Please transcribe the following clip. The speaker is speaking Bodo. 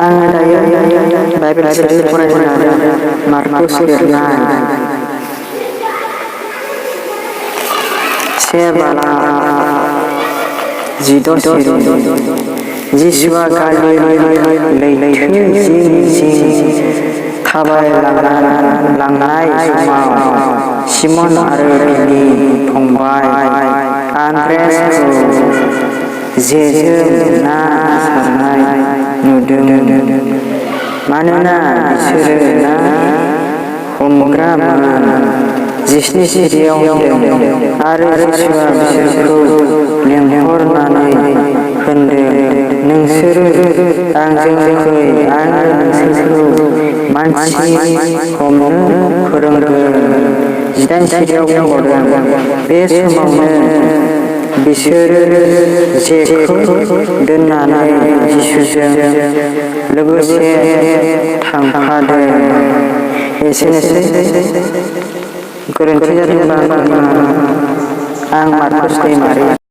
आङो दायो बाइबेल स्टाडि फरायनानै मार्कस लिरनाय से बाला जिद' सिरि जिसुआ गालिलि लैथो जिं थाबायलांनाय समाव सिमन आरो बिनि फंबाय आन्द्रेयासखौ जेजों ना सारनाय नुदोंमोन। मानोना बिसोरो ना हमग्रामोन। 17 सिरियाव होनदों आरो जिसुआ बिसोरखौ लेंहरनानै होनदों, नोंसोरो आंजों फै, आङो नोंसोरखौ मानसि हमनो फोरोंगोन। 18 सिरियाव बुंबावदों, बे समावनो बिसोरो जेखौ दोननानै जिसुजों लोगोसे थांफादों। एसेनोसै। गोरोन्थि जादोंब्ला आं मार्कस दैमारि।